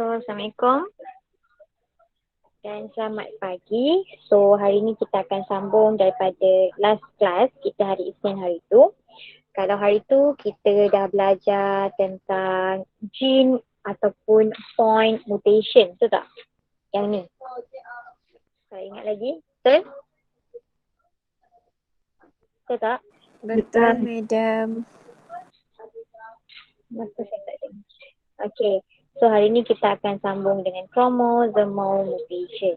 Assalamualaikum dan selamat pagi. So hari ini kita akan sambung daripada last class kita hari Isnin hari tu. Kalau hari tu kita dah belajar tentang gene ataupun point mutation, betul tak? Yang ni. Saya ingat lagi, betul? Betul tak? Betul, Madam. Masa saya tak dengar. Okay, so hari ni kita akan sambung dengan chromosomal mutation.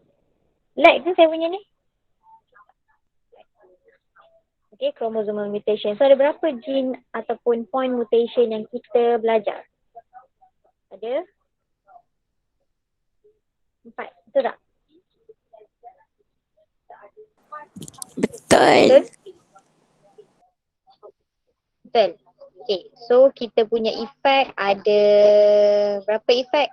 Like ke saya punya ni? Okay, chromosomal mutation. So ada berapa gene ataupun point mutation yang kita belajar? Ada 4, betul tak? Betul. Betul. Okay, so kita punya efek ada berapa efek?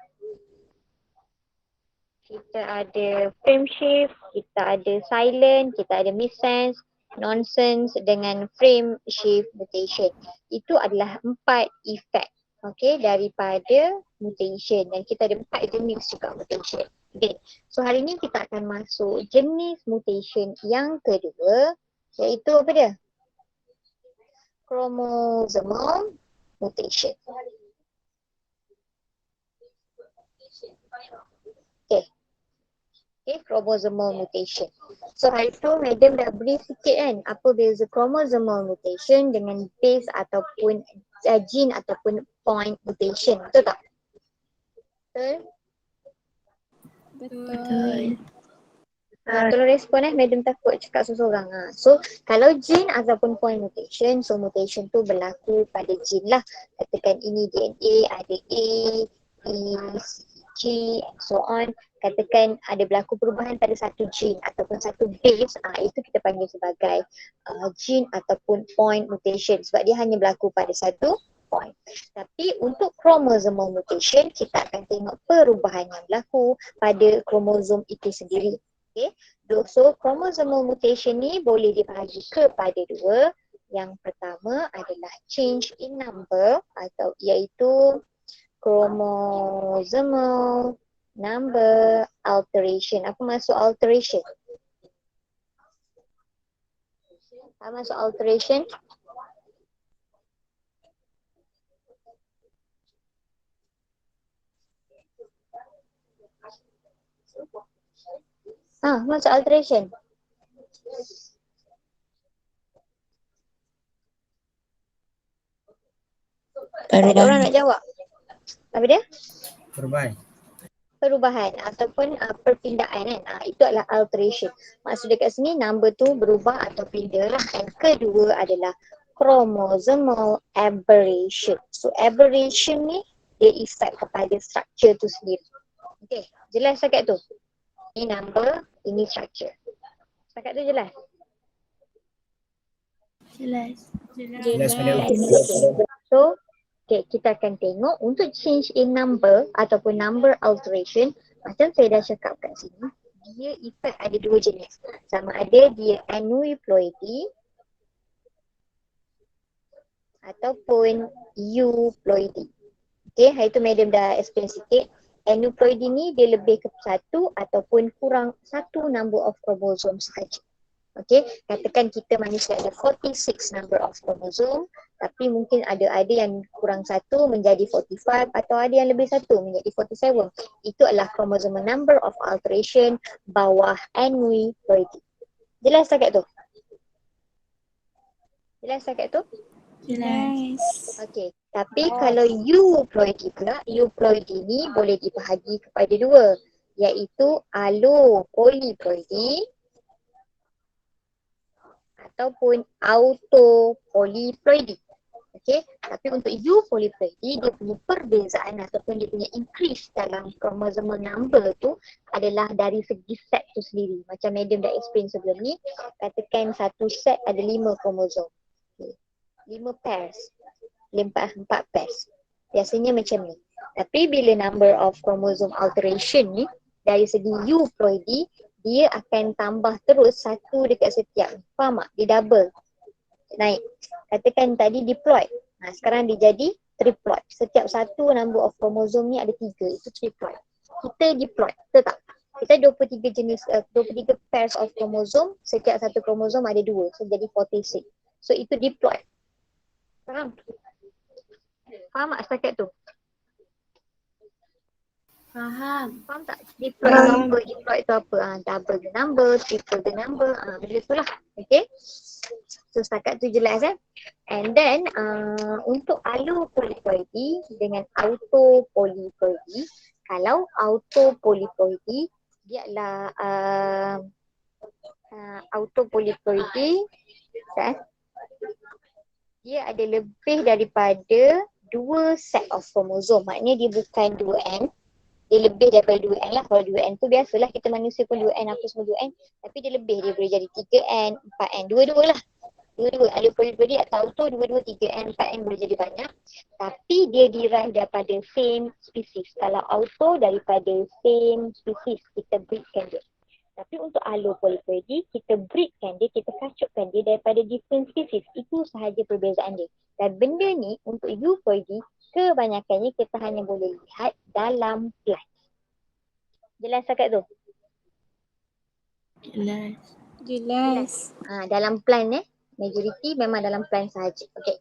Kita ada frame shift, kita ada silent, kita ada missense, nonsense dengan frame shift mutation. Itu adalah 4 efek, okay, daripada mutation, dan kita ada 4 jenis juga mutation. Okay, so hari ni kita akan masuk jenis mutation yang kedua, iaitu apa dia? Chromosomal mutation. Okay, chromosomal mutation. So hari tu Madam dah brief sikit kan apa beza chromosomal mutation dengan base ataupun gene ataupun point mutation. Betul tak? Betul? Betul. Tolong respon Madam takut cakap seseorang. So kalau gene ataupun point mutation, so mutation tu berlaku pada gene lah. Katakan ini DNA, ada A, E, C, G, and so on. Katakan ada berlaku perubahan pada satu gene ataupun satu base, itu kita panggil sebagai gene ataupun point mutation sebab dia hanya berlaku pada satu point. Tapi untuk chromosomal mutation, kita akan tengok perubahan yang berlaku pada kromosom itu sendiri. Okay. So chromosomal mutation ni boleh dibahagi kepada dua. Yang pertama adalah change in number atau iaitu chromosomal number alteration. Apa maksud alteration? Apa maksud alteration? Maksud alteration? Tak ada orang nak jawab. Apa dia? Perubahan ataupun perpindaan kan. Itu adalah alteration. Maksud dekat sini number tu berubah atau pindah lah. Yang kedua adalah chromosomal aberration. So aberration ni dia effect kepada structure tu sendiri. Okay, jelas setakat tu? Ini number, ini structure. Setakat tu jelas? Jelas. So, okay, kita akan tengok untuk change in number ataupun number alteration, macam saya dah cakap kat sini, dia effect ada dua jenis. Sama ada dia aneuploidy ataupun euploidy. Okay, hari tu Madam dah explain sikit. Aneuploidy ni dia lebih ke satu ataupun kurang satu number of chromosome sahaja. Okay, katakan kita manusia ada 46 number of chromosome, tapi mungkin ada yang kurang satu menjadi 45 atau ada yang lebih satu menjadi 47. Itu adalah chromosomal number of alteration bawah aneuploidy. Jelas tak tu? Jelas tak tu? Jelas. Okay, tapi kalau euploidy pula, euploidy ni boleh dibahagi kepada dua, iaitu allopolyploidy ataupun autopolyploidy. Okay, tapi untuk euploidy dia punya perbezaan ataupun dia punya increase dalam chromosomal number tu adalah dari segi set tu sendiri. Macam Madam dah explain sebelum ni, katakan satu set ada 5 kromosom. Okay. 5 pairs. 4 pairs. Biasanya macam ni. Tapi bila number of chromosome alteration ni, dari segi euploidy, dia akan tambah terus satu dekat setiap. Faham tak? Dia double. Naik. Katakan tadi diploid. Sekarang dia jadi triploid. Setiap satu number of kromosom ni ada 3, itu triploid. Kita diploid, betul tak? Kita 23 jenis, 23 pairs of kromosom, setiap satu kromosom ada 2, so jadi 46. So itu diploid. Faham? Faham tak setakat tu? Faham. Faham tak? Diploid tu apa? Diploid tu apa? Double the number, triple the number, benda tu lah. Okay? So setakat tu jelas And then untuk allopolyploidy dengan autopolyploidy, kalau autopolyploidy dia adalah autopolyploidy dia ada lebih daripada 2 set of kromosom. Maknanya dia bukan 2N, dia lebih daripada 2N lah. Kalau 2N tu biasalah kita manusia pun 2N, apa semua 2N. Tapi dia lebih, dia boleh jadi 3N, 4N, dua-dua lah. Dua-dua, allopolyploidy atau auto, dua-dua 3N, 4N boleh jadi banyak. Tapi dia derive daripada same species. Kalau auto daripada same species, kita breedkan dia. Tapi untuk allopolyploidy, kita breedkan dia, kita kacukkan dia daripada different species. Itu sahaja perbezaan dia. Dan benda ni untuk euploidy, kebanyakannya kita hanya boleh lihat dalam plant. Jelas setakat tu? Jelas. Dalam plant majority memang dalam plant sahaja. Okay.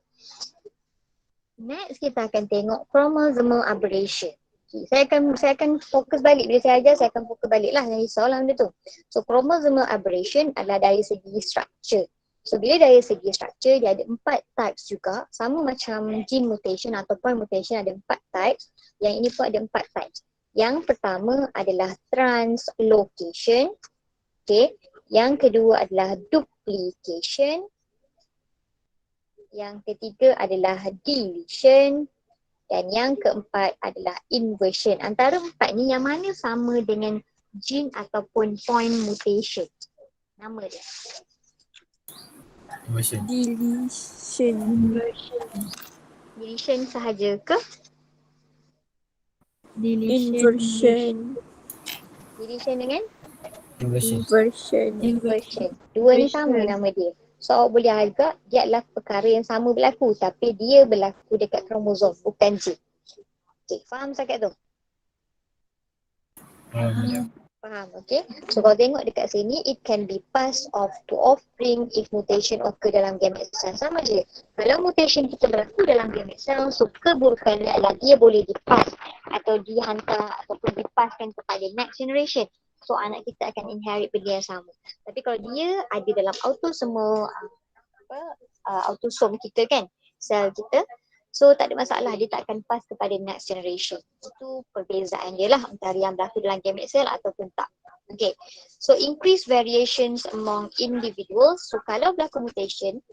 Next kita akan tengok chromosomal aberration. Okay. Saya akan fokus balik. Bila saya ajar, saya akan fokus balik lah. Jangan risau lah benda tu. So chromosomal aberration adalah dari segi structure. So bila dari segi structure, dia ada 4 types juga. Sama macam gene mutation atau point mutation ada 4 types. Yang ini pun ada 4 types. Yang pertama adalah translocation. Okay. Yang kedua adalah duplication. Yang ketiga adalah deletion. Dan yang keempat adalah inversion. Antara 4 ni yang mana sama dengan gene ataupun point mutation? Nama dia. Deletion. Deletion sahaja ke? Inversion. Deletion dengan Inversion. Dua ni sama nama dia. So awak boleh agak dia adalah perkara yang sama berlaku, tapi dia berlaku dekat kromosom, bukan gene. Okay, faham setakat tu? Faham, okay. So kalau tengok dekat sini, it can be passed off to offspring if mutation occur dalam gamete cell. Sama je. Kalau mutation kita berlaku dalam gamete cell, so keburukannya adalah dia boleh dipass atau dihantar ataupun dipaskan kepada next generation. So anak kita akan inherit benda yang sama. Tapi kalau dia ada dalam autosomal autosom kita kan, sel kita, so tak ada masalah, dia tak akan pass kepada next generation. Itu perbezaan dia lah antara yang berlaku dalam gamete cell ataupun tak. Okay, so increase variations among individuals. So kalau berlaku mutation,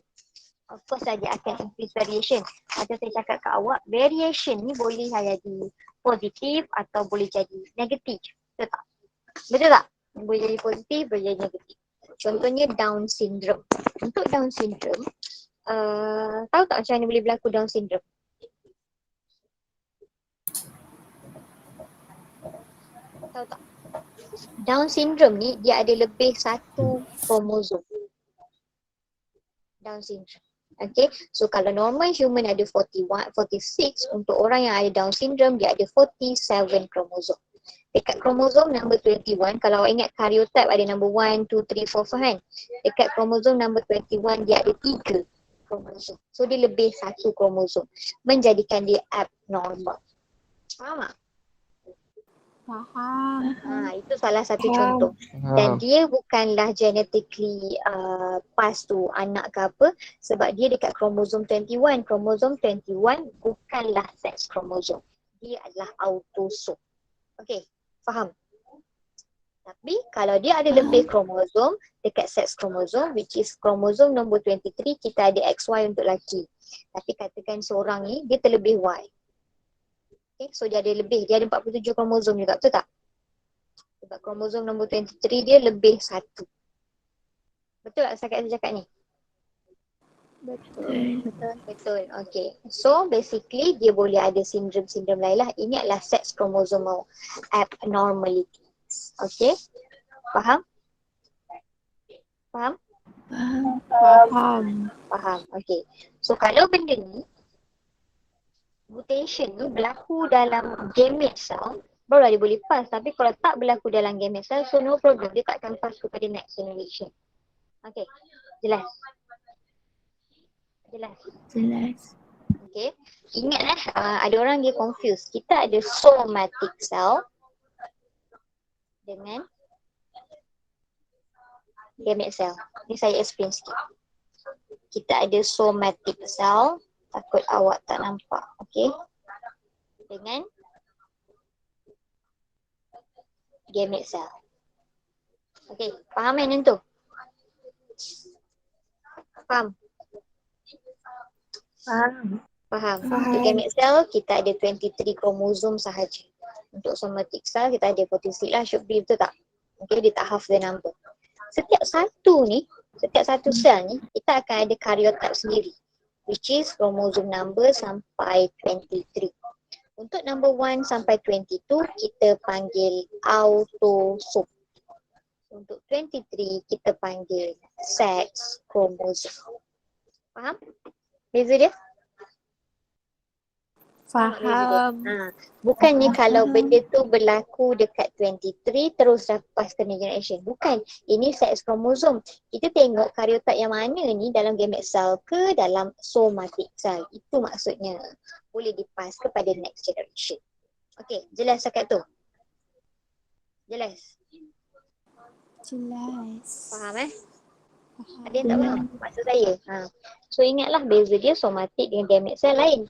of course saja akan increase variation. Macam saya cakap kat awak, variation ni boleh jadi positif atau boleh jadi negatif. Betul tak? Betul tak? Boleh jadi positif, boleh jadi negatif. Contohnya Down syndrome. Untuk Down syndrome, tahu tak macam mana boleh berlaku Down syndrome? Tahu tak? Down syndrome ni dia ada lebih satu kromosom. Down syndrome. Okay, so kalau normal human ada 41, 46, untuk orang yang ada Down syndrome dia ada 47 kromosom. Dekat kromosom number 21, kalau awak ingat karyotype ada number 1, 2, 3, 4, 5 kan. Dekat kromosom number 21 dia ada 3 kromosom. So dia lebih satu kromosom, menjadikan dia abnormal. Faham tak? Faham. Itu salah satu contoh. Dan dia bukanlah genetically passed to anak ke apa, sebab dia dekat kromosom 21. Kromosom 21 bukanlah sex kromosom. Dia adalah autosom. Okay, faham? Tapi kalau dia ada lebih kromosom dekat sex kromosom, which is kromosom nombor 23, kita ada XY untuk lelaki. Tapi katakan seorang ni dia terlebih Y. Okay, so dia ada lebih, dia ada 47 kromosom juga, betul tak? Sebab kromosom nombor 23 dia lebih satu. Betul tak saya cakap ni? Betul. Okay. So basically dia boleh ada sindrom-sindrom lain lah. Ini adalah sex chromosomal abnormalities. Okay. Faham? Faham. Okay. So kalau benda ni mutation ni berlaku dalam gamete cell, barulah dia boleh pass. Tapi kalau tak berlaku dalam gamete cell, so no problem. Dia tak akan pass kepada next generation. Okay, jelas? Jelas? Jelas. Okay, ingatlah ada orang dia confuse. Kita ada somatic cell dengan gamete cell. Ni saya explain sikit. Kita ada somatic cell, takut awak tak nampak. Okay, dengan gamete cell. Okay, faham yang tu? Faham? Faham. Faham. Faham. Untuk gamete cell, kita ada 23 kromosom sahaja. Untuk somatic cell, kita ada 46 lah, should be, betul tak? Okay, dia tak half the number. Setiap satu sel ni, kita akan ada karyotype sendiri, which is kromosom number sampai 23. Untuk number 1 sampai 22, kita panggil autosom. Untuk 23, kita panggil sex kromosom. Faham? Beza dia? Faham. Bukannya kalau Faham. benda tu berlaku dekat 23 terus lepas ke generation. Bukan. Ini sex kromosom. Kita tengok karyotype yang mana ni dalam gamete cell ke dalam somatic cell. Itu maksudnya. Boleh dipass kepada next generation. Okey, jelas cakap tu? Jelas? Jelas. Faham Faham. Ada yang tak faham maksud saya? So ingatlah beza dia somatic dengan gamete cell lain.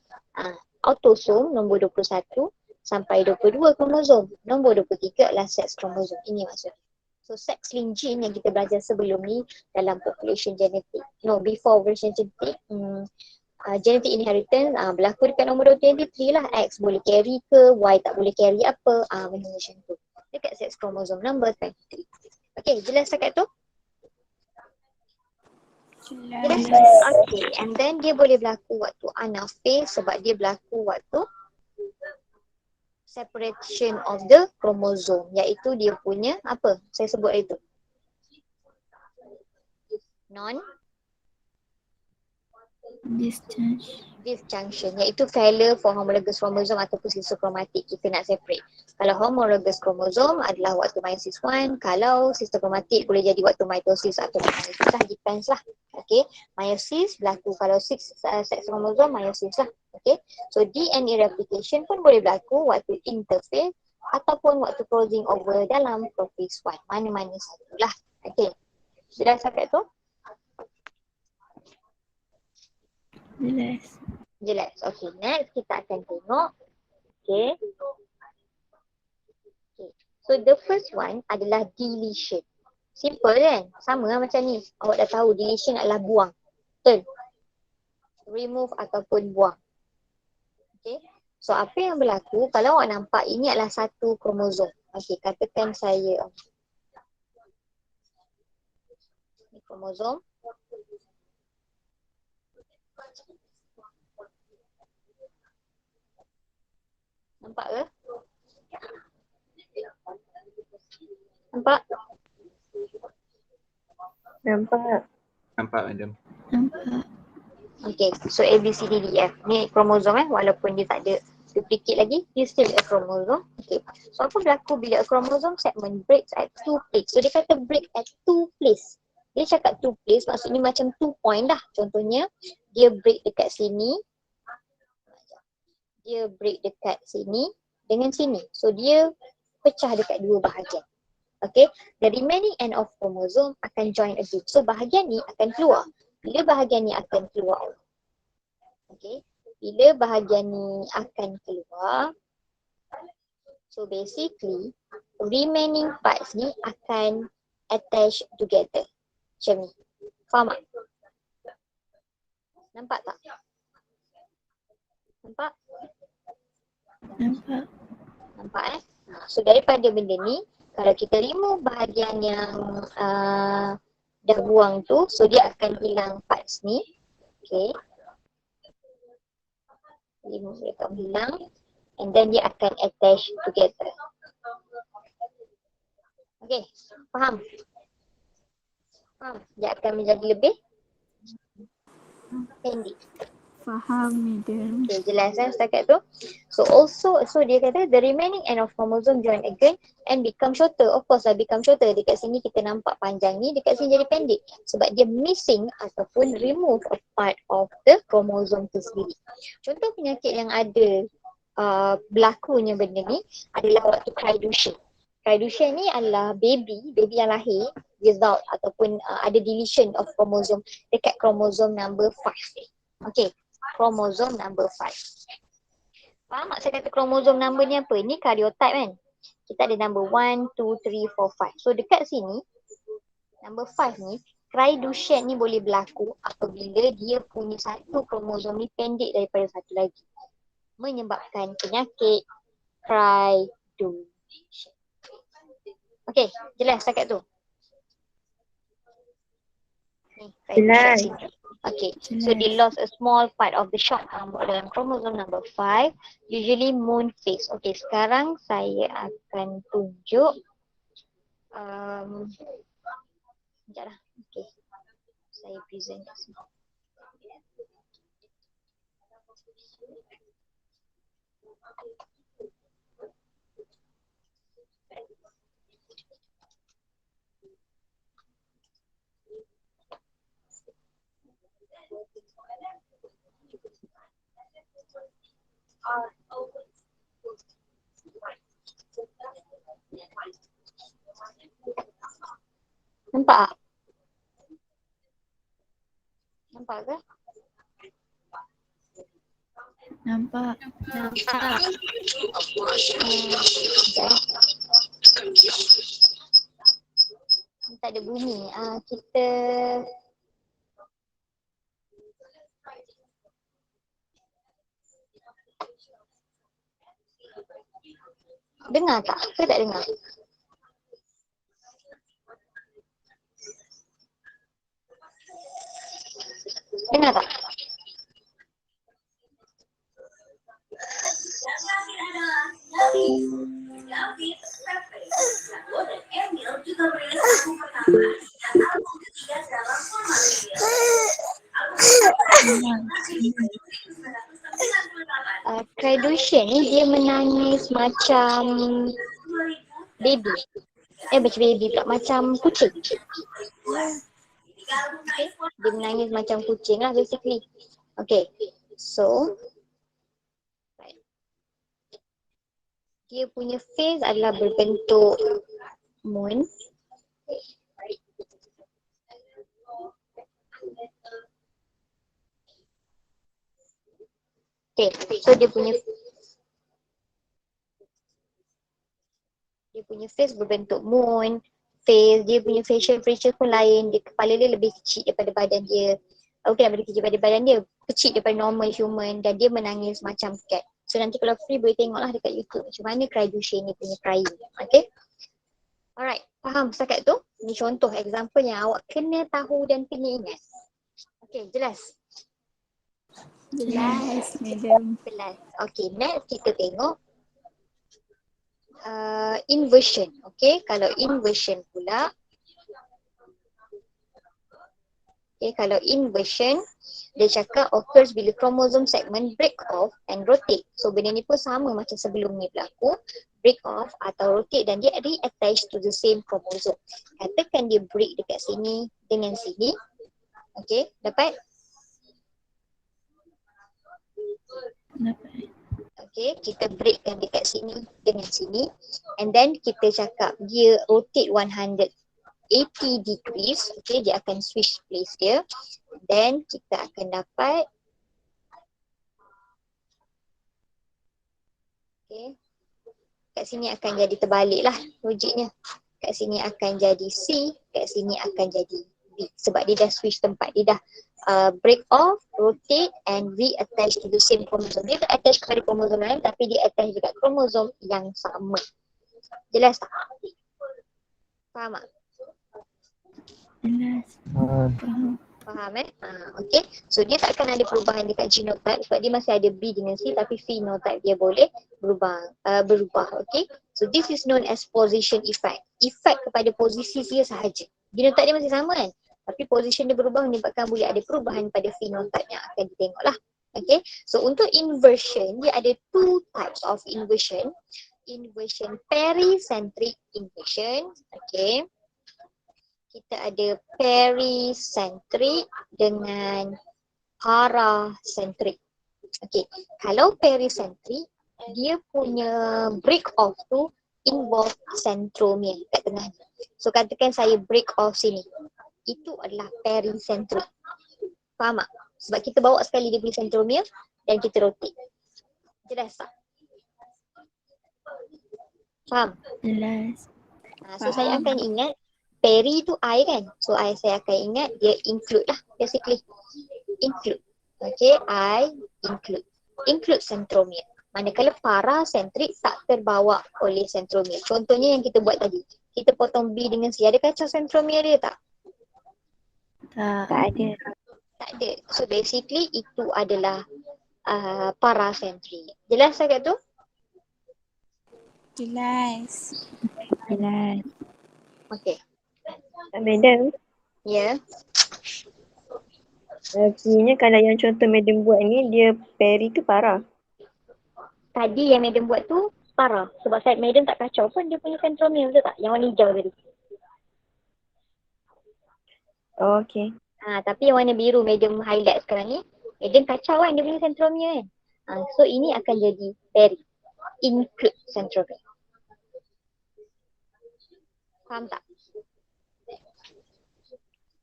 Autosom nombor 21 sampai 22 kromosom. Nombor 23 adalah sex kromosom. Ini maksudnya. So sex linked gene yang kita belajar sebelum ni dalam population genetic. No, before version genetic. Genetic inheritance berlaku dekat nombor 23 lah. X boleh carry ke, Y tak boleh carry apa. Benda macam tu. Dekat sex kromosom number 23. Okay, jelas cakap tu? Jelas. Okay, and then dia boleh berlaku waktu anaphase sebab dia berlaku waktu separation of the chromosome, iaitu dia punya apa? Saya sebut itu. Non disjunction, iaitu failure for homologous chromosome ataupun sistochromatic kita nak separate. Kalau homologous chromosome adalah waktu meiosis 1, kalau sistochromatic boleh jadi waktu mitosis atau meiosis lah, depends lah. Okay, meiosis berlaku kalau sex chromosome meiosis lah. Okay, so DNA replication pun boleh berlaku waktu interphase ataupun waktu crossing over dalam prophase 1, mana-mana satulah. Okay, jelas cakap tu? Jelas. Jelas. Okay, next kita akan tengok. Okay. So the first one adalah deletion. Simple kan? Sama lah macam ni. Awak dah tahu deletion adalah buang. Betul? Remove ataupun buang. Okay. So apa yang berlaku kalau awak nampak ini adalah satu kromosom. Okay, katakan saya ini kromosom. Nampak ke? Nampak? Nampak madam. Nampak. Okay, so A, B, C, D, D, F. Ni kromosom walaupun dia tak ada duplicate lagi, dia still a chromosome. Okay, so apa berlaku bila a chromosome segment breaks at 2 place? So dia kata break at 2 place. Dia cakap 2 place maksudnya macam 2 point dah. Contohnya, dia break dekat sini. Dia break dekat sini dengan sini. So dia pecah dekat dua bahagian. Okay, the remaining end of chromosome akan join again. So bahagian ni akan keluar. Bila bahagian ni akan keluar, okay, bila bahagian ni akan keluar, so basically remaining parts ni akan attach together. Macam ni. Faham tak? Nampak tak? Nampak? Nampak. Nampak So daripada benda ni, kalau kita remove bahagian yang dah buang tu, so dia akan hilang parts ni. Okay. Remove dia akan hilang. And then dia akan attach together. Okay, faham? Faham? Dia akan menjadi lebih pendek. Faham, madam. Okay, jelas setakat tu. So dia kata the remaining end of chromosome join again and become shorter. Of course lah become shorter. Dekat sini kita nampak panjang ni, dekat sini jadi pendek. Sebab dia missing ataupun remove a part of the chromosome tu sendiri. Contoh penyakit yang ada berlakunya benda ni adalah waktu cry Duchenne. Cry Duchenne ni adalah baby yang lahir without ataupun ada deletion of chromosome dekat chromosome number 5. Okay, chromosome number 5. Faham tak saya kata chromosome number ni apa? Ni karyotype kan? Kita ada number 1, 2, 3, 4, 5. So dekat sini, number 5 ni, cry Duchenne ni boleh berlaku apabila dia punya satu kromosom ni pendek daripada satu lagi. Menyebabkan penyakit cry Duchenne. Okay, jelas setakat tu? Ni, cry Jelas. Duchenne syndrome. Okay, so they lost a small part of the short arm dalam chromosome number 5, usually moon phase. Okay, sekarang saya akan tunjuk sekejap lah. Okay, saya present kat sini. Nampak tak? Nampak ke? Nampak. Nampak. Tak ada bunyi. Kita dengar tak? Ke tak dengar? Dengar tak? Cry Duchenne ni dia menangis macam baby. Macam baby pula, macam kucing. Okay. Dia menangis macam kucing lah basically. Okay, so dia punya face adalah berbentuk moon. Okay, so dia punya face berbentuk moon. Dia punya facial feature pun lain. Dia, kepala dia lebih kecil daripada badan dia. Bukan lebih kecil daripada badan dia, kecil daripada normal human, dan dia menangis macam cat. So nanti kalau free boleh tengoklah dekat YouTube macam mana cry Duchenne ni punya crying. Okay. Alright, faham setakat tu? Ni contoh example yang awak kena tahu dan kena ingat. Okay, jelas? Jelas, madam. Jelas. Okay, next kita tengok inversion. Okay, kalau inversion pula, kalau inversion dia cakap occurs bila chromosome segment break off and rotate. So benda ni pun sama macam sebelum ni berlaku, break off atau rotate dan dia reattach to the same chromosome. Katakan dia break dekat sini dengan sini. Okay, dapat? Okay, kita breakkan dekat sini dengan sini, and then kita cakap dia rotate 180 degrees. Okay, dia akan switch place dia. Then kita akan dapat, okay, kat sini akan jadi terbalik lah logiknya. Kat sini akan jadi C, kat sini akan jadi B. Sebab dia dah switch tempat, dia dah break off, rotate and reattach to the same chromosome. Dia tak attach kepada kromosom lain tapi dia attach dekat kromosom yang sama. Jelas tak? Faham tak? Jelas. Faham. Faham okay. So dia takkan ada perubahan dekat genotype sebab dia masih ada B dengan C, tapi phenotype dia boleh berubah. Okay. So this is known as position effect. Efek kepada posisi dia sahaja. Genotype dia masih sama kan? Tapi position dia berubah menyebabkan boleh ada perubahan pada phenotype yang akan ditengok lah. Okay, so untuk inversion, dia ada two types of inversion. Inversion pericentric inversion. Okay, kita ada pericentric dengan paracentric. Okay, kalau pericentric, dia punya break off tu involve centromere kat tengah ni. So katakan saya break off sini. Itu adalah pericentric. Faham tak? Sebab kita bawa sekali dia punya centromere dan kita rotate. Jelas tak? Faham? Jelas. So saya akan ingat peri tu I kan. So saya akan ingat dia include lah basically. Include. Okay, I include centromere. Manakala paracentric tak terbawa oleh centromere. Contohnya yang kita buat tadi. Kita potong B dengan C. Ada kacau centromere dia tak? Tak. Tak ada. Tak ada. So basically itu adalah paracentric. Jelas agak tu? Jelas. Jelas. Okay. Madam, Ya. kiranya kalau yang contoh madam buat ni, dia peri tu parah. Tadi yang madam buat tu para. Sebab saya madam tak kacau pun dia punya centromere, betul tak? Yang warna hijau tadi. Oh, okay. Tapi yang warna biru madam highlight sekarang ni, madam kacau kan dia punya centromere kan. So ini akan jadi peri. Include centromere. Faham tak?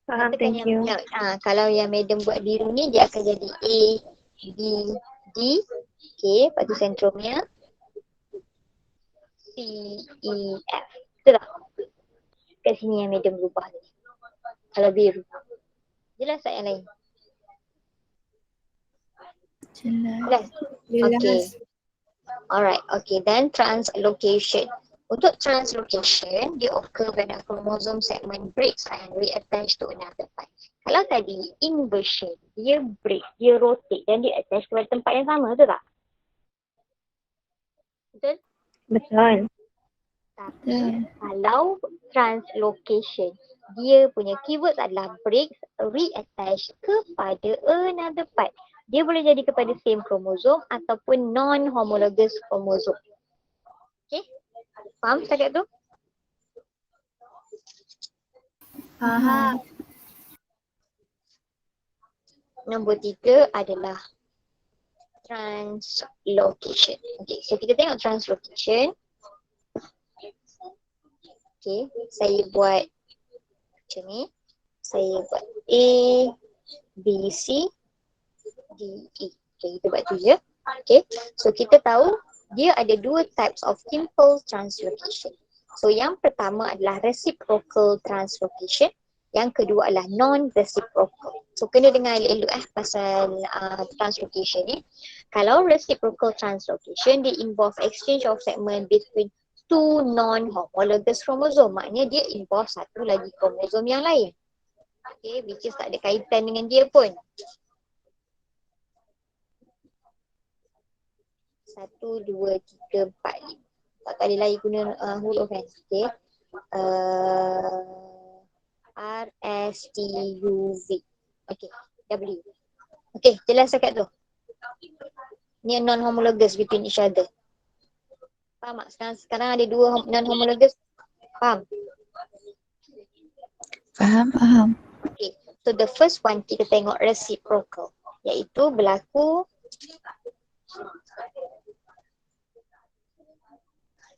Faham, Katakan thank you. Kalau yang madam buat biru ni dia akan jadi A, B, D. Okay, lepas tu centromere C, E, F. Betul tak? Kat sini yang madam berubah ni. Kalau biru. Jelas tak yang lain? Jelas. Jelas? Okay. Alright, okay. Then translocation. Untuk translocation, dia occur when a chromosome segment breaks and reattach to another part. Kalau tadi inversion, dia break, dia rotate dan dia attach kepada tempat yang sama, betul tak? Betul? Betul. Tapi kalau translocation, dia punya keyword adalah breaks, reattach kepada another part. Dia boleh jadi kepada same chromosome ataupun non-homologous chromosome. Okay? Faham setakat tu? Faham. Nombor 3 adalah translocation. Okay, so kita tengok translocation. Okay, saya buat macam ni. Saya buat A, B, C, D, E. Okay, kita buat tu je. Okay, so kita tahu dia ada dua types of simple translocation. So yang pertama adalah reciprocal translocation. Yang kedua adalah non-reciprocal. So kena dengar elok-elok pasal translocation ni. Kalau reciprocal translocation, dia involve exchange of segment between two non-homologous chromosome. Maknanya dia involve satu lagi kromosom yang lain. Okay, which is tak ada kaitan dengan dia pun. 1, 2, 3, 4, 5. Tak boleh lagi guna huruf kan. Okay. R, S, T, U, V. Okay, W. Okay, jelas dekat tu. Ni non-homologous between each other. Faham tak? Sekarang ada dua non-homologous. Faham? Faham. Okay, so the first one kita tengok reciprocal. Iaitu berlaku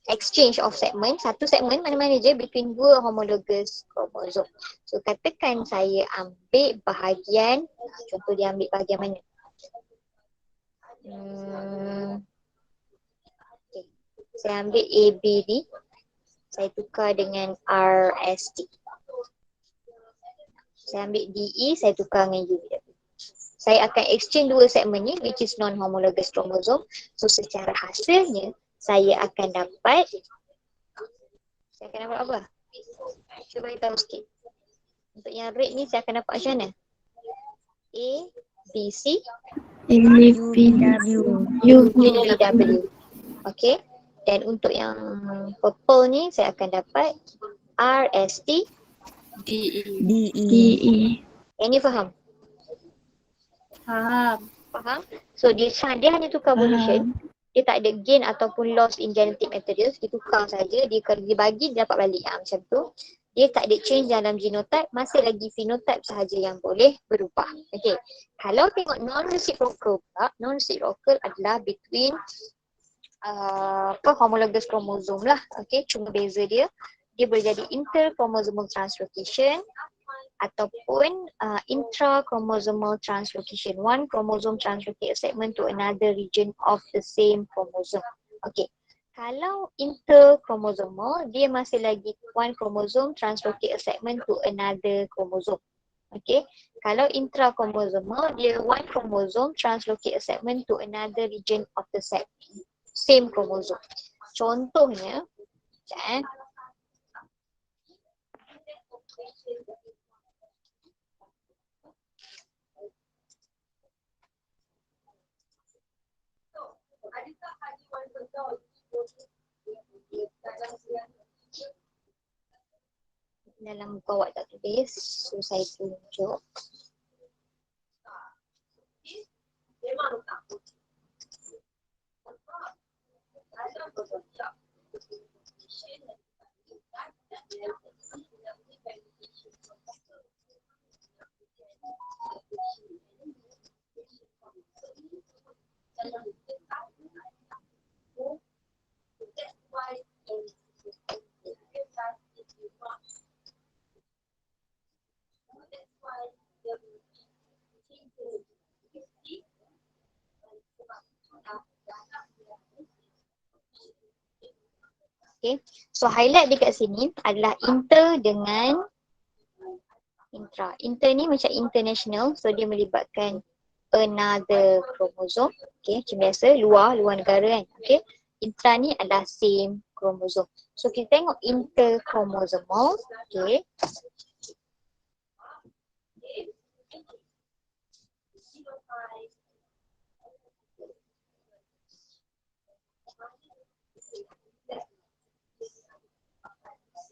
exchange of segment, satu segmen mana-mana je between dua homologous chromosome. So katakan saya ambil bahagian, contoh dia ambil bahagian mana? Okay. Saya ambil ABD, saya tukar dengan RST. Saya ambil DE, saya tukar dengan UW. Saya akan exchange dua segmen ni which is non-homologous chromosome. So secara hasilnya, saya akan dapat apa? Cuba beritahu sikit. Untuk yang red ni saya akan dapat macam mana? A, B, C, U, W. Okay. Dan untuk yang purple ni saya akan dapat R, S, T, D, E. Yang ni faham? Faham. Faham? So dia hanya tukar position. Faham. Dia tak ada gain ataupun loss in genetic materials. Dia tukar saja. Dia kalau dibagi dia dapat balik. Macam tu. Dia tak ada change dalam genotype. Masih lagi phenotype sahaja yang boleh berubah. Okay. Kalau tengok non-reciprocal pula. Non-reciprocal adalah between homologous chromosome lah. Okay. Cuma beza dia. Dia boleh jadi interchromosomal translocation ataupun intrachromosomal translocation. One chromosome translocate a segment to another region of the same chromosome. Okay. Kalau interchromosomal, dia masih lagi one chromosome translocate a segment to another chromosome. Okay. Kalau intrachromosomal, dia one chromosome translocate a segment to another region of the same chromosome. Contohnya, dalam muka awak tak tulis, so saya tunjuk. Okay, so highlight dekat sini adalah inter dengan intra. Inter ni macam international, so dia melibatkan another chromosome. Okay, macam biasa luar negara kan. Okay, intra ni adalah same chromosome. So kita tengok interchromosomal. Okay.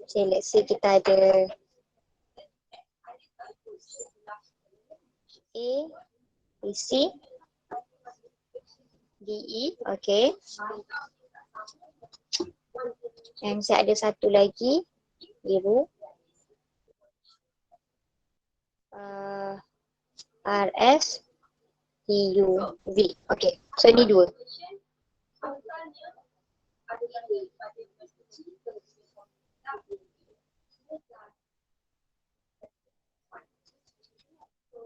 Okay, let's say kita ada A, B, C, D, E, okay. Dan saya ada satu lagi, biru. R, S, T, U, V. Okay, so ini dua.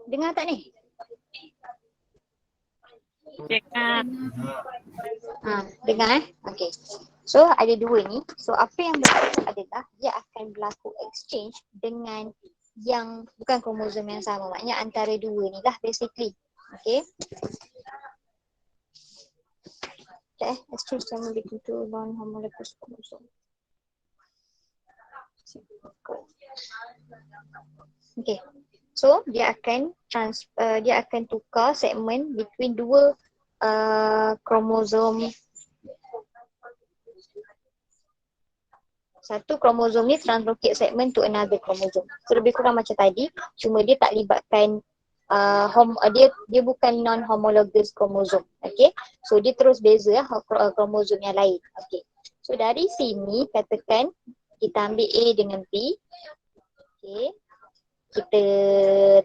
Dengar tak ni? Dengar Okay. So ada dua ni. So apa yang berlaku adalah dia akan berlaku exchange dengan yang bukan kromosom yang sama. Maknanya antara dua ni lah basically. Okay. Exchange sama between two non-homologous chromosome. Okay. So dia akan tukar segmen between dua kromosom. Satu kromosom ni translocate segment to another kromosom. So lebih kurang macam tadi, cuma dia tak libatkan dia bukan non-homologous kromosom. Okay. So dia terus beza kromosom yang lain. Okay. So dari sini katakan kita ambil A dengan B. Okay. Kita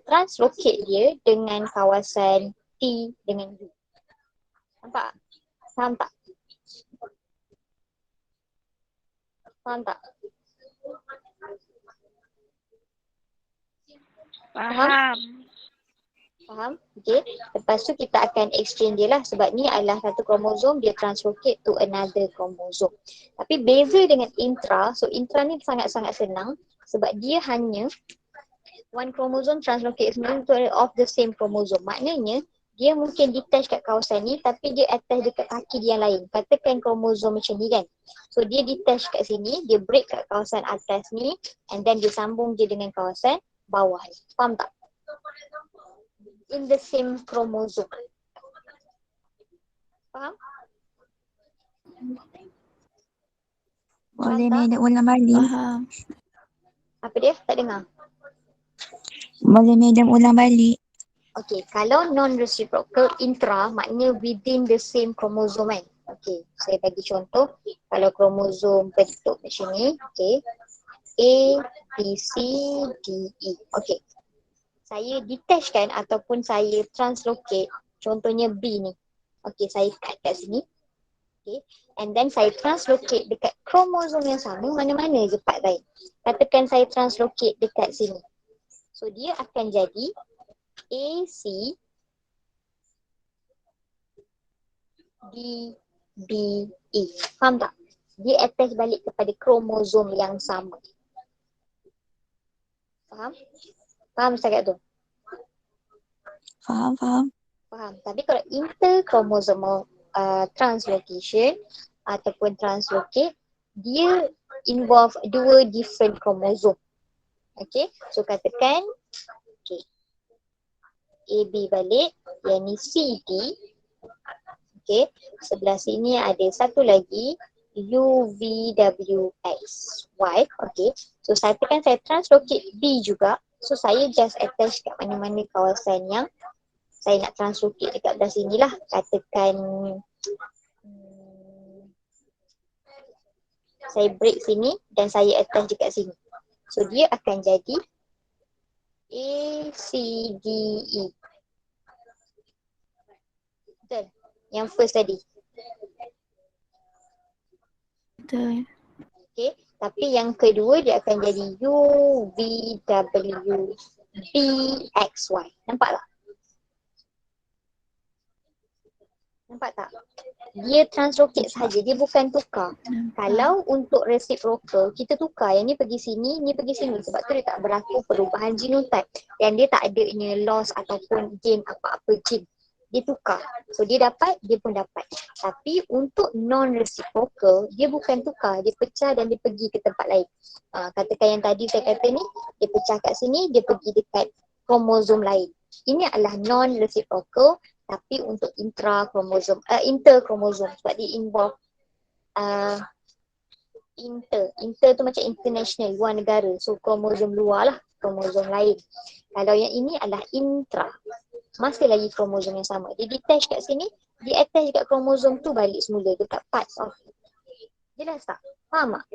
translocate dia dengan kawasan T dengan U. Nampak? Faham tak? Faham tak? Faham. Faham? Okay. Lepas tu kita akan exchange dia lah sebab ni adalah satu kromosom, dia translocate to another kromosom. Tapi beza dengan intra, so intra ni sangat-sangat senang sebab dia hanya one chromosome translocate to of the same chromosome. Maknanya dia mungkin detach kat kawasan ni tapi dia attach dekat kaki dia yang lain. Katakan kromosom macam ni kan. So dia detach kat sini, dia break kat kawasan atas ni and then dia sambung je dengan kawasan bawah ni. Faham tak? In the same chromosome. Faham? Boleh Madam ulang balik? Faham. Apa dia? Tak dengar? Boleh Madam ulang balik? Okay, kalau non-reciprocal intra maknanya within the same chromosome kan. Okay, saya bagi contoh. Kalau kromosom bentuk macam ni, okay. A, B, C, D, E. Okay. Saya detachkan ataupun saya translocate, contohnya B ni. Okay, saya cut kat sini. Okay. And then saya translocate dekat kromosom yang sama, mana-mana je part lain. Katakan saya translocate dekat sini. So dia akan jadi A, C, D, B, E. Faham tak? Dia attach balik kepada kromosom yang sama. Faham? Faham cakap tu? Faham, faham. Faham. Tapi kalau interchromosomal translocation ataupun translocate, dia involve dua different chromosome. Okay, so katakan okay, AB balik, yang ni CD. Okay, sebelah sini ada satu lagi UVWXY. Okay, so saya tekan saya translocate B juga. So saya just attach kat mana-mana kawasan yang saya nak translocate dekat belah sini lah. Katakan saya break sini dan saya attach dekat sini. So dia akan jadi A, C, D, E. Betul? Yang first tadi. Betul. Okay. Tapi yang kedua dia akan jadi U, V, W, B, X, Y. Nampak tak? Nampak tak? Dia translocate sahaja, dia bukan tukar. Kalau untuk reciprocal, kita tukar. Yang ni pergi sini, ni pergi sini. Sebab tu dia tak berlaku perubahan genotype. Yang dia tak adanya loss ataupun gain apa-apa gene. Dia tukar. So dia dapat, dia pun dapat. Tapi untuk non-reciprocal, dia bukan tukar. Dia pecah dan dia pergi ke tempat lain. Katakan yang tadi saya kata ni, dia pecah kat sini, dia pergi dekat kromosom lain. Ini adalah non-reciprocal. Tapi untuk interkromosom sebab dia involve inter tu macam international, luar negara. So kromosom luar lah, kromosom lain. Kalau yang ini adalah intra, masih lagi kromosom yang sama. Dia detach kat sini, dia attach kat kromosom tu balik semula dekat parts of it. Jelas tak? Faham tak?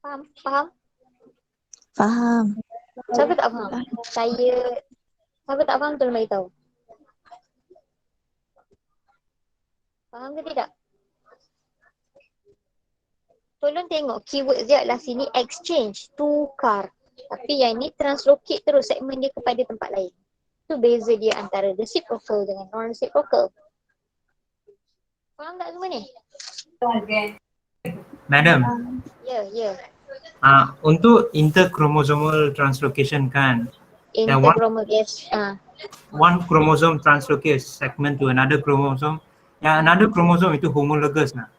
Faham? Faham. Siapa tak faham? Siapa tak faham tolong beritahu. Faham ke tidak? Tolong tengok keyword dia adalah sini exchange, tukar. Tapi yang ni translocate terus segmen dia kepada tempat lain. Itu beza dia antara reciprocal dengan non-reciprocal. Faham tak semua ni? Madam, Ya. untuk interchromosomal translocation kan, Interchromosomal, yes. one chromosome translocate segment to another chromosome. Yang another chromosome itu homologous nah.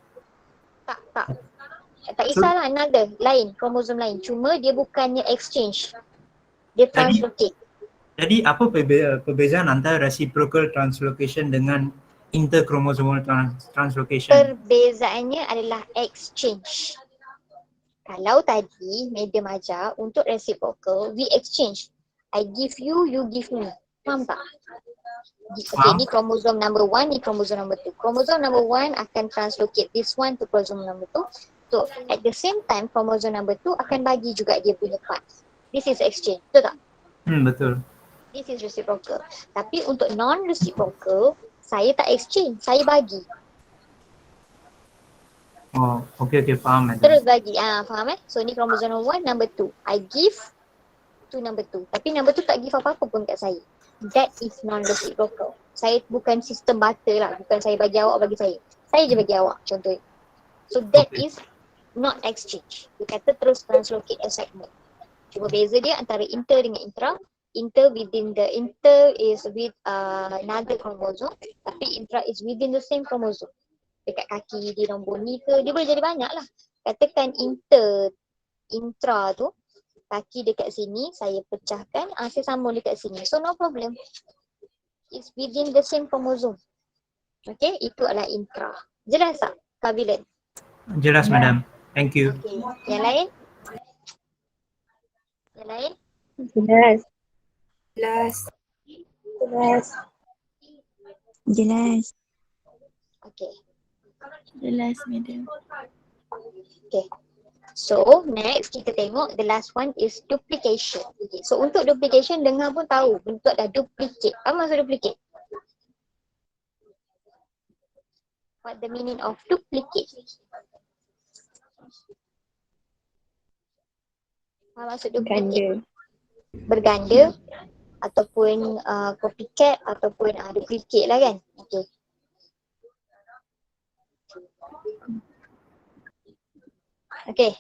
Tak kisahlah, another, lain, kromosom lain. Cuma dia bukannya exchange. Dia translocate. Jadi apa perbezaan antara reciprocal translocation dengan interchromosomal translocation? Perbezaannya adalah exchange. Kalau tadi medium ajar untuk reciprocal, we exchange. I give you, you give me. Faham tak? Okay, ni kromosom number 1, ni kromosom number 2. Kromosom number 1 akan translocate this one to kromosom number 2. So, at the same time, kromosom number 2 akan bagi juga dia punya parts. This is exchange, betul tak? Betul. This is reciprocal. Tapi untuk non-reciprocal, saya tak exchange, saya bagi. Oh, okay, faham. Terus bagi, faham So ni kromosom number 1, number 2. I give to number 2. Tapi number 2 tak give apa-apa pun kat saya. That is non-reciprocal. Saya bukan sistem barter lah. Bukan saya bagi awak, bagi saya. Saya je bagi awak, contoh. So that is not exchange. Dia kata terus translocate a segment. Cuma beza dia antara inter dengan intra. Inter is with another chromosome. Tapi intra is within the same chromosome. Dekat kaki dia nombor ni ke, dia boleh jadi banyak lah. Katakan intra tu, kaki dekat sini, saya pecahkan, saya sambung dekat sini. So no problem. It's within the same chromosome. Okay, itu adalah intra. Jelas tak, Kabilan? Jelas, madam. Thank you. Okay. Yang lain? Yang lain? Jelas. Jelas. Jelas. Jelas. Okay. Jelas, madam. Okay. So next kita tengok the last one is duplication. Okay. So untuk duplication dengar pun tahu bentuk dah duplicate. Apa maksud duplicate? What the meaning of duplicate? Apa maksud duplicate? Ganda. Berganda ataupun copycat ataupun duplicate lah kan. Okay. Okay.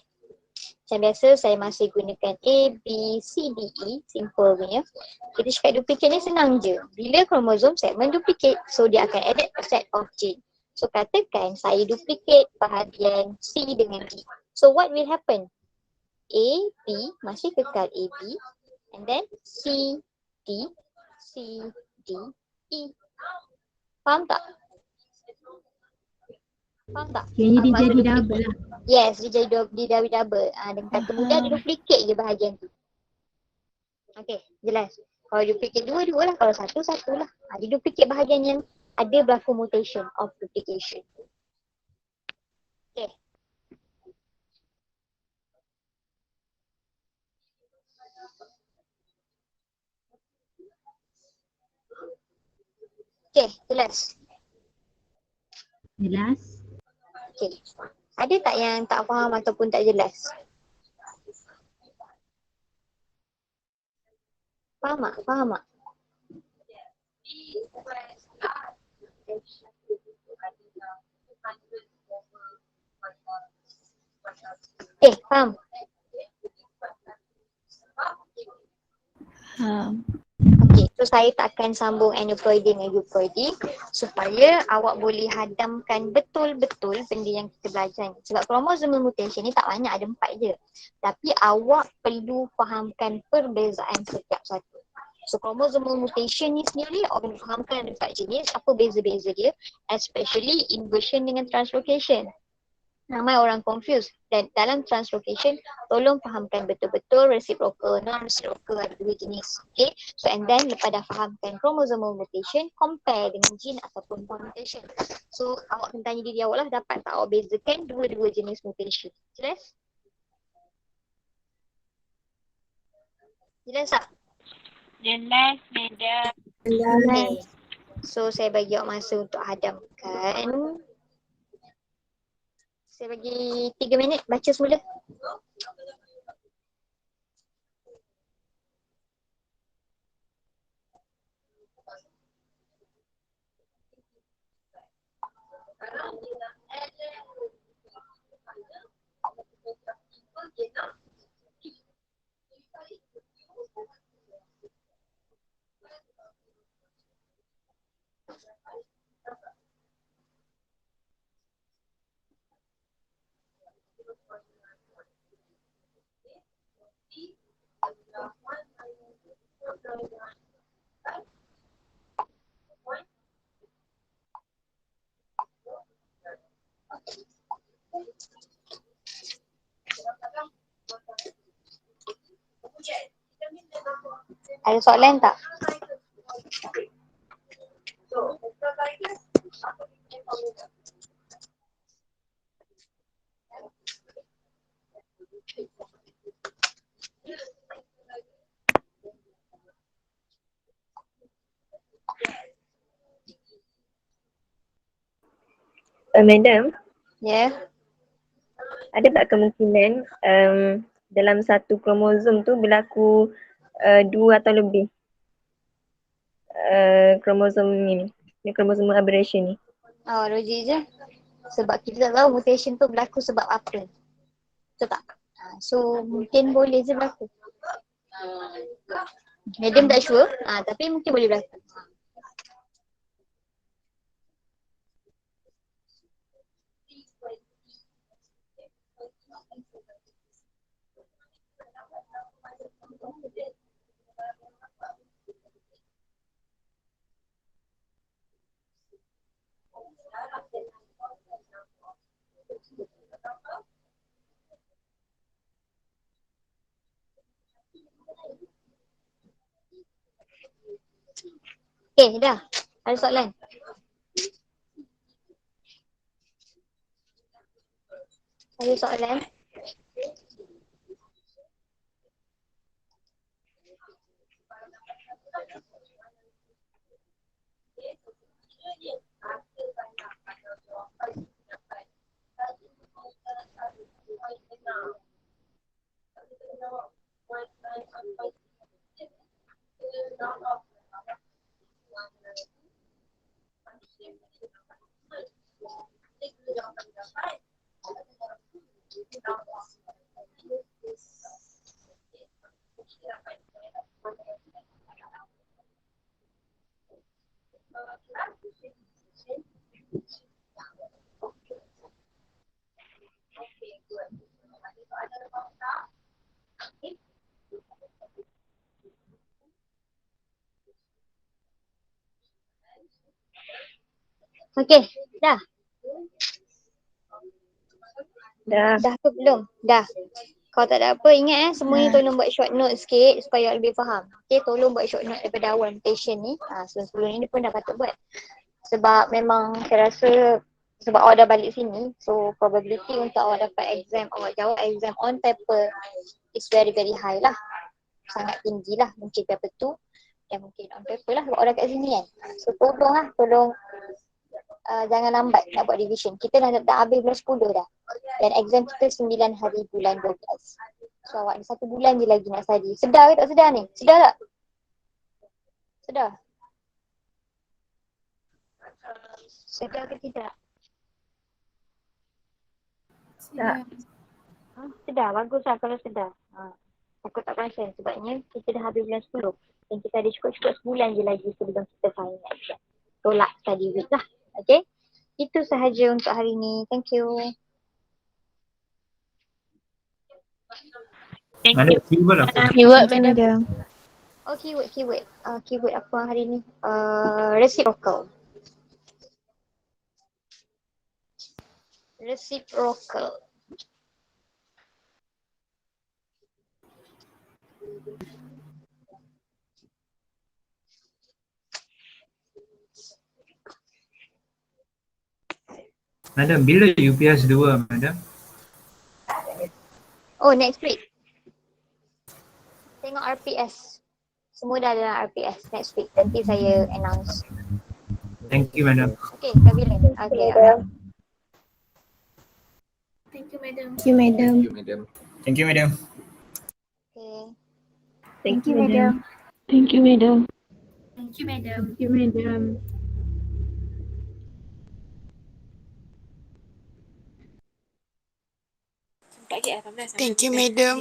Macam biasa saya masih gunakan A, B, C, D, E. Simple punya. Kita cakap duplicate ni senang je. Bila kromosom segmen duplicate, so dia akan add a set of gene. So katakan saya duplicate bahagian C dengan D. So what will happen? A, B masih kekal A, B. And then C, D, C, D, E. Faham tak? Faham tak? Kiranya dia Apa jadi maksud double lah. Yes, dia jadi double. Dengan kata mudah dia duplicate je bahagian tu. Okay, jelas. Kalau duplicate dua lah. Kalau satu lah. Dia duplicate bahagian yang ada berlaku mutation of duplication. Okay. Okay, jelas. Jelas. Okay. Ada tak yang tak faham ataupun tak jelas? Faham tak? Faham tak? Faham? Okay, so saya tak akan sambung aneuploidy dengan euploidy supaya awak boleh hadamkan betul-betul benda yang kita belajar ni. Sebab chromosomal mutation ni tak banyak, ada 4 je. Tapi awak perlu fahamkan perbezaan setiap satu. So chromosomal mutation ni sendiri awak kena fahamkan ada 4 jenis, apa beza-beza dia, especially inversion dengan translocation. Ramai orang confused dan dalam translocation tolong fahamkan betul-betul reciprocal, non-reciprocal ada 2 jenis. Okay, so and then lepas dah fahamkan chromosomal mutation, compare dengan gene ataupun point mutation. So awak kena tanya diri awak lah, dapat tak awak bezakan dua-dua jenis mutation. Jelas? Jelas tak? Jelas, madam. Okay. So saya bagi awak masa untuk hadamkan. Saya bagi 3 minit baca semula. Ada soalan tak? Madam, Ya. ada tak kemungkinan dalam satu kromosom tu berlaku 2 atau lebih kromosom ni, kromosom aberration ni? Oh, logik je. Sebab kita tak tahu mutation tu berlaku sebab apa. Betul tak? So mungkin boleh je berlaku. Madam tak sure, tapi mungkin boleh berlaku. Okay, dah. Ada soalan? Ada soalan? Okay, dah. Dah. Dah ke belum? Dah. Kalau tak ada apa, ingat semua ni tolong buat short note sikit supaya lebih faham. Okay, tolong buat short note daripada awal notation ni. Sebelum ni pun dah patut buat. Sebab memang saya rasa sebab awak dah balik sini, so probability untuk awak dapat exam, awak jawab exam on paper is very very high lah. Sangat tinggi lah mungkin paper tu dan mungkin on paper lah sebab awak dah kat sini kan. So tolong jangan lambat nak buat revision. Kita dah habis bulan 10 dah. Dan exam kita 9 hari bulan 12. So awak ada 1 bulan je lagi nak study. Sedar ke tak sedar ni? Sedar tak? Sedar? Sedar ke tidak? Sedap. Sedar, bagus lah kalau sedar. Takut tak perasan sebabnya kita dah habis bulan 10 dan kita ada cukup-cukup sebulan je lagi sebelum kita final exam. Tolak study week lah. Okay? Itu sahaja untuk hari ni. Thank you. Thank Ada you. keyword apa? Keyword, Thank you, madam. madam. Oh, keyword. Keyword apa hari ni? Reciprocal. Reciprocal. Madam, bila UPS 2, madam? Oh, next week. Tengok RPS. Semua dah dalam RPS next week. Nanti saya announce. Thank you, madam. Okay, Kavila. Okay, alright. Thank you, madam. Thank you, madam. Thank you, madam. Okay. Thank you, madam. Thank you, madam. Thank you, madam. Thank you, madam. Thank you, madam.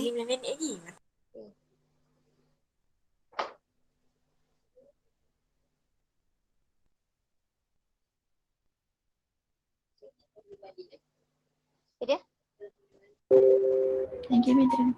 Dia? Thank you, madam.